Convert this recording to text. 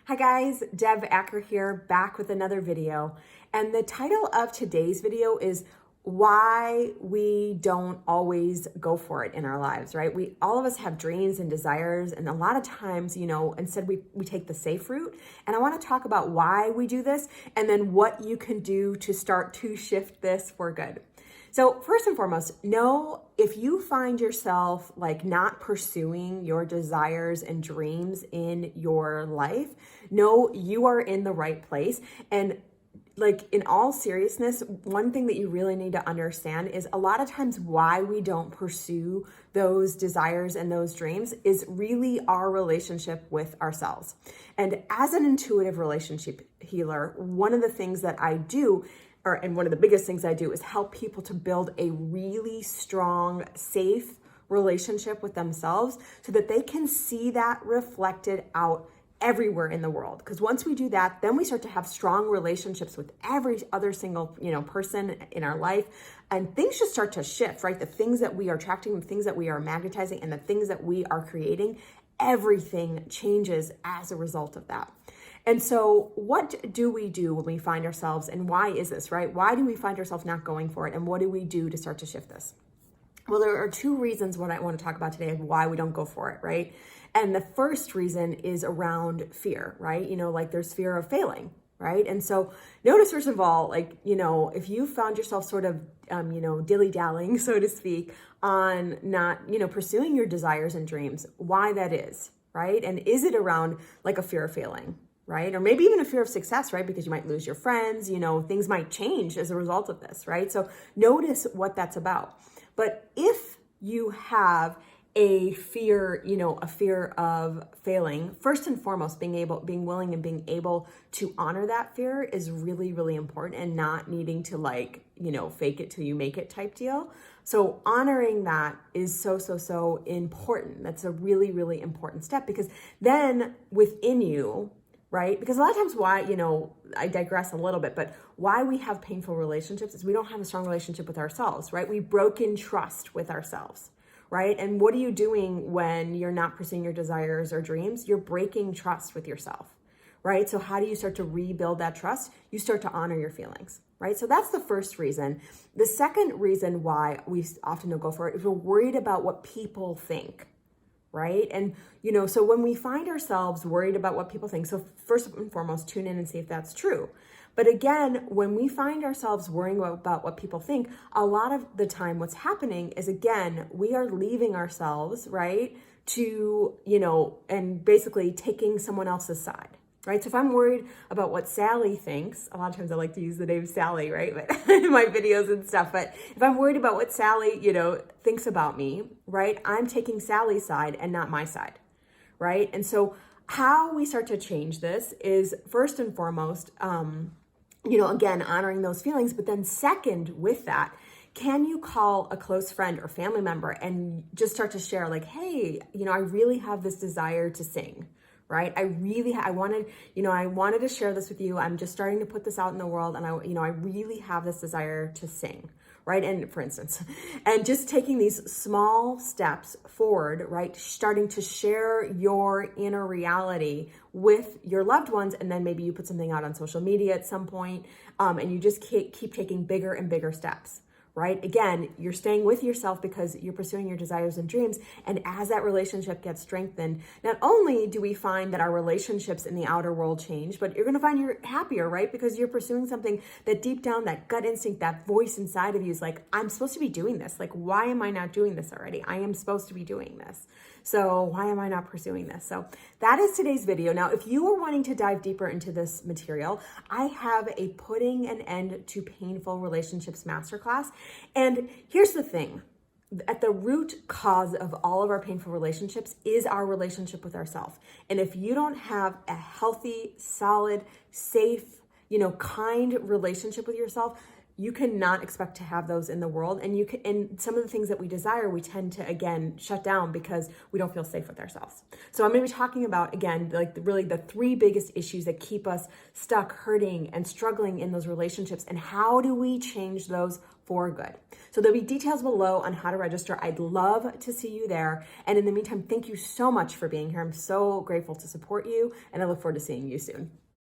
Hi guys, Deb Acker here, back with another video. And the title of today's video is why we don't always go for it in our lives, right? All of us have dreams and desires, and a lot of times, instead we take the safe route. And I want to talk about why we do this and then what you can do to start to shift this for good. So first and foremost, know if you find yourself like not pursuing your desires and dreams in your life, know you are in the right place. And like in all seriousness, one thing that you really need to understand is a lot of times why we don't pursue those desires and those dreams is really our relationship with ourselves. And as an intuitive relationship healer, one of the things that I do and one of the biggest things I do is help people to build a really strong, safe relationship with themselves so that they can see that reflected out everywhere in the world. Because once we do that, then we start to have strong relationships with every other single, person in our life. And things just start to shift, right? The things that we are attracting, the things that we are magnetizing, and the things that we are creating, everything changes as a result of that. And so what do we do when we find ourselves, and why is this, right? Why do we find ourselves not going for it? And what do we do to start to shift this? Well, there are two reasons what I want to talk about today of why we don't go for it, right? And the first reason is around fear, right? Like there's fear of failing, right? And so notice, first of all, if you found yourself sort of, dilly-dallying, so to speak, on not, pursuing your desires and dreams, why that is, right? And is it around like a fear of failing? Right? Or maybe even a fear of success, right? Because you might lose your friends, things might change as a result of this, right? So notice what that's about. But if you have a fear, a fear of failing, first and foremost, being willing and being able to honor that fear is really, really important, and not needing to fake it till you make it type deal. So honoring that is so important. That's a really, really important step, because then within you, right? Because a lot of times why, I digress a little bit, but why we have painful relationships is we don't have a strong relationship with ourselves, right? We've broken trust with ourselves, right? And what are you doing when you're not pursuing your desires or dreams? You're breaking trust with yourself, right? So how do you start to rebuild that trust? You start to honor your feelings, right? So that's the first reason. The second reason why we often don't go for it is we're worried about what people think. Right? And, so when we find ourselves worried about what people think, so first and foremost, tune in and see if that's true. But again, when we find ourselves worrying about what people think, a lot of the time what's happening is, again, we are leaving ourselves, right, to, and basically taking someone else's side. Right? So if I'm worried about what Sally thinks, a lot of times I like to use the name Sally, right? But in my videos and stuff, but if I'm worried about what Sally, thinks about me, right? I'm taking Sally's side and not my side, right? And so how we start to change this is first and foremost, again, honoring those feelings, but then second with that, can you call a close friend or family member and just start to share like, hey, I really have this desire to sing. Right? I wanted to share this with you. I'm just starting to put this out in the world, and I really have this desire to sing, right? And for instance, and just taking these small steps forward, right? Starting to share your inner reality with your loved ones, and then maybe you put something out on social media at some point, and you just keep taking bigger and bigger steps. Right? Again, you're staying with yourself because you're pursuing your desires and dreams. And as that relationship gets strengthened, not only do we find that our relationships in the outer world change, but you're going to find you're happier, right? Because you're pursuing something that deep down, that gut instinct, that voice inside of you is like, I'm supposed to be doing this. Like, why am I not doing this already? I am supposed to be doing this. So why am I not pursuing this? So that is today's video. Now, if you are wanting to dive deeper into this material, I have a Putting an End to Painful Relationships Masterclass. And here's the thing. At the root cause of all of our painful relationships is our relationship with ourselves. And if you don't have a healthy, solid, safe, kind relationship with yourself, you cannot expect to have those in the world. And some of the things that we desire, we tend to, again, shut down because we don't feel safe with ourselves. So I'm going to be talking about, again, really the three biggest issues that keep us stuck, hurting, and struggling in those relationships. And how do we change those for good. So there'll be details below on how to register. I'd love to see you there. And in the meantime, thank you so much for being here. I'm so grateful to support you, and I look forward to seeing you soon.